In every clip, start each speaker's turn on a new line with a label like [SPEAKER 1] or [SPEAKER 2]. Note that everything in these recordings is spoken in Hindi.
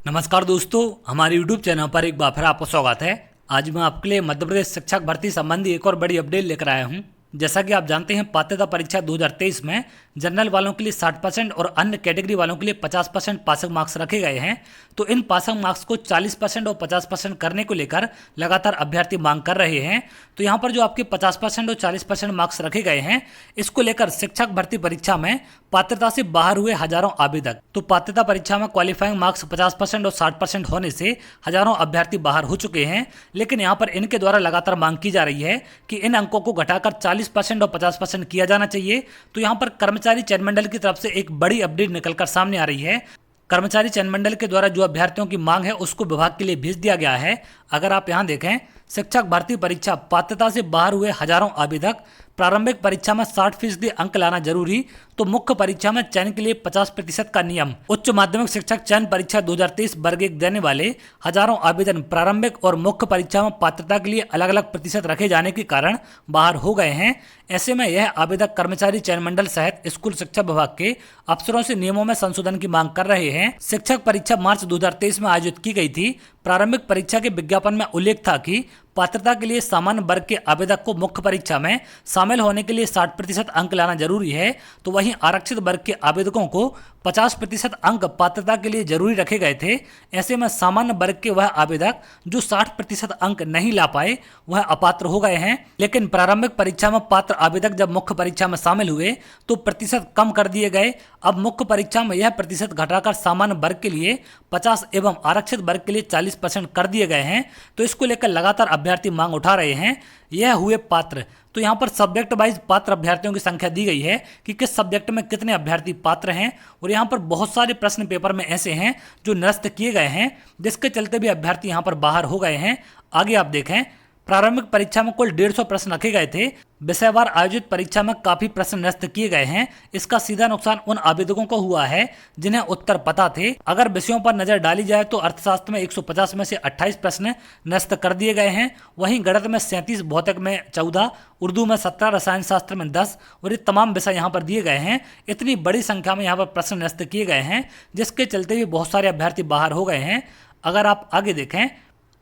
[SPEAKER 1] नमस्कार दोस्तों, हमारे YouTube चैनल पर एक बार फिर आपका स्वागत है। आज मैं आपके लिए मध्य प्रदेश शिक्षक भर्ती संबंधी एक और बड़ी अपडेट लेकर आया हूं। जैसा कि आप जानते हैं, पात्रता परीक्षा 2023 में जनरल वालों के लिए 60% और अन्य कैटेगरी वालों के लिए 50% पासिंग मार्क्स रखे गए हैं। तो इन पासिंग मार्क्स को 40% और 50% करने को लेकर लगातार अभ्यर्थी मांग कर रहे हैं। तो यहाँ पर जो आपके 50% और 40% मार्क्स रखे गए हैं, इसको लेकर शिक्षक भर्ती परीक्षा में पात्रता से बाहर हुए हजारों आवेदक। तो पात्रता परीक्षा में क्वालिफाइंग मार्क्स 50% और 60% होने से हजारों अभ्यर्थी बाहर हो चुके हैं। लेकिन यहाँ पर इनके द्वारा लगातार मांग की जा रही है कि इन अंकों को घटाकर 40% और 50% किया जाना चाहिए। तो यहाँ पर कर्मचारी चयन मंडल की तरफ से एक बड़ी अपडेट निकलकर सामने आ रही है। कर्मचारी चयन मंडल के द्वारा जो अभ्यर्थियों की मांग है उसको विभाग के लिए भेज दिया गया है। अगर आप यहाँ देखें, शिक्षक भर्ती परीक्षा पात्रता से बाहर हुए हजारों आवेदक, प्रारंभिक परीक्षा में 60% अंक लाना जरूरी, तो मुख्य परीक्षा में चयन के लिए 50% का नियम। उच्च माध्यमिक शिक्षक चयन परीक्षा 2023 वर्ग 1 देने वाले हजारों आवेदन प्रारंभिक और मुख्य परीक्षा में पात्रता के लिए अलग अलग प्रतिशत रखे जाने के कारण बाहर हो गए हैं। ऐसे में यह आवेदक कर्मचारी चयन मंडल सहित स्कूल शिक्षा विभाग के अफसरों से नियमों में संशोधन की मांग कर रहे हैं। शिक्षक परीक्षा मार्च 2023 में आयोजित की गई थी। प्रारंभिक परीक्षा के विज्ञापन में उल्लेख था कि पात्रता के लिए सामान्य वर्ग के आवेदक को मुख्य परीक्षा में शामिल होने के लिए 60% अंक लाना जरूरी है। तो वहीं आरक्षित वर्ग के आवेदकों को 50% अंक पात्रता के लिए जरूरी रखे गए थे। ऐसे में सामान्य वर्ग के वह आवेदक जो 60% अंक नहीं ला पाए वह अपात्र हो गए हैं। लेकिन प्रारंभिक परीक्षा में पात्र आवेदक जब मुख्य परीक्षा में शामिल हुए तो प्रतिशत कम कर दिए गए। अब मुख्य परीक्षा में यह प्रतिशत घटाकर सामान्य वर्ग के लिए 50 एवं आरक्षित वर्ग के लिए 40% कर दिए गए हैं। तो इसको लेकर लगातार अभ्यर्थी मांग उठा रहे हैं। यह हुए पात्र। तो यहाँ पर सब्जेक्ट वाइज पात्र अभ्यर्थियों की संख्या दी गई है कि किस सब्जेक्ट में कितने अभ्यर्थी पात्र हैं। और यहाँ पर बहुत सारे प्रश्न पेपर में ऐसे हैं जो निरस्त किए गए हैं, जिसके चलते भी अभ्यर्थी यहाँ पर बाहर हो गए हैं। आगे आप देखें, प्रारंभिक परीक्षा में कुल 150 प्रश्न रखे गए थे। विषयवार आयोजित परीक्षा में काफी प्रश्न निरस्त किए गए हैं। इसका सीधा नुकसान उन आवेदकों को हुआ है जिन्हें उत्तर पता थे। अगर विषयों पर नजर डाली जाए तो अर्थशास्त्र में 150 में से 28 प्रश्न निरस्त कर दिए गए हैं। वहीं गणित में 37, भौतिक में 14, उर्दू में 17, रसायन शास्त्र में 10 और ये तमाम विषय यहाँ पर दिए गए हैं। इतनी बड़ी संख्या में यहाँ पर प्रश्न निरस्त किए गए हैं, जिसके चलते भी बहुत सारे अभ्यर्थी बाहर हो गए हैं। अगर आप आगे देखें,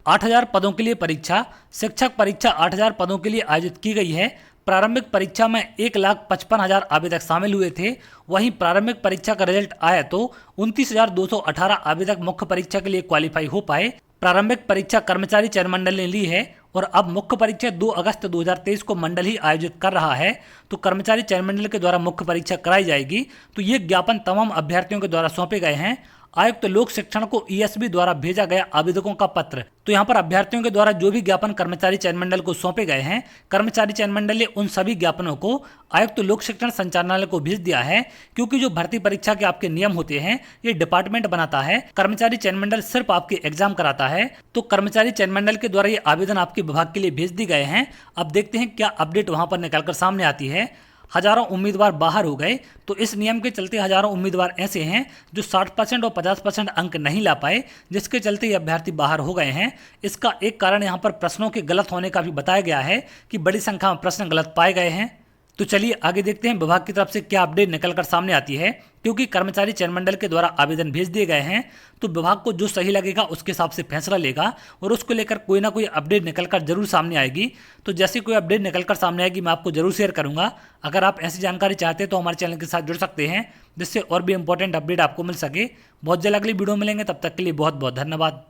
[SPEAKER 1] 8000 पदों के लिए परीक्षा, शिक्षक परीक्षा 8000 पदों के लिए आयोजित की गई है। प्रारंभिक परीक्षा में 1,55,000 आवेदक शामिल हुए थे। वहीं प्रारंभिक परीक्षा का रिजल्ट आया तो 29,218 आवेदक मुख्य परीक्षा के लिए क्वालिफाई हो पाए। प्रारंभिक परीक्षा कर्मचारी चयन मंडल ने ली है और अब मुख्य परीक्षा 2 अगस्त 2023 को मंडल ही आयोजित कर रहा है। तो कर्मचारी चयन मंडल के द्वारा मुख्य परीक्षा कराई जाएगी। तो ये ज्ञापन तमाम अभ्यर्थियों के द्वारा सौंपे गए हैं। आयुक्त लोक शिक्षण को ईएसबी द्वारा भेजा गया आवेदकों का पत्र। तो यहाँ पर अभ्यर्थियों के द्वारा जो भी ज्ञापन कर्मचारी चयन मंडल को सौंपे गए हैं, कर्मचारी चयन मंडल ने उन सभी ज्ञापनों को आयुक्त लोक शिक्षण संचालनालय को भेज दिया है। क्योंकि जो भर्ती परीक्षा के आपके नियम होते हैं ये डिपार्टमेंट बनाता है, कर्मचारी चयन मंडल सिर्फ आपके एग्जाम कराता है। तो कर्मचारी चयन मंडल के द्वारा ये आवेदन आपके विभाग के लिए भेज दिए गए हैं। अब देखते हैं क्या अपडेट वहां पर निकलकर सामने आती है। हजारों उम्मीदवार बाहर हो गए। तो इस नियम के चलते हजारों उम्मीदवार ऐसे हैं जो 60% और 50% अंक नहीं ला पाए, जिसके चलते ये अभ्यर्थी बाहर हो गए हैं। इसका एक कारण यहाँ पर प्रश्नों के गलत होने का भी बताया गया है कि बड़ी संख्या में प्रश्न गलत पाए गए हैं। तो चलिए आगे देखते हैं विभाग की तरफ से क्या अपडेट निकलकर सामने आती है। क्योंकि कर्मचारी चयन मंडल के द्वारा आवेदन भेज दिए गए हैं, तो विभाग को जो सही लगेगा उसके हिसाब से फैसला लेगा और उसको लेकर कोई ना कोई अपडेट निकलकर जरूर सामने आएगी। तो जैसे कोई अपडेट निकलकर सामने आएगी मैं आपको जरूर शेयर करूंगा। अगर आप ऐसी जानकारी चाहते हैं तो हमारे चैनल के साथ जुड़ सकते हैं, जिससे और भी इंपॉर्टेंट अपडेट आपको मिल सके। बहुत जल्द अगली वीडियो मिलेंगे, तब तक के लिए बहुत बहुत धन्यवाद।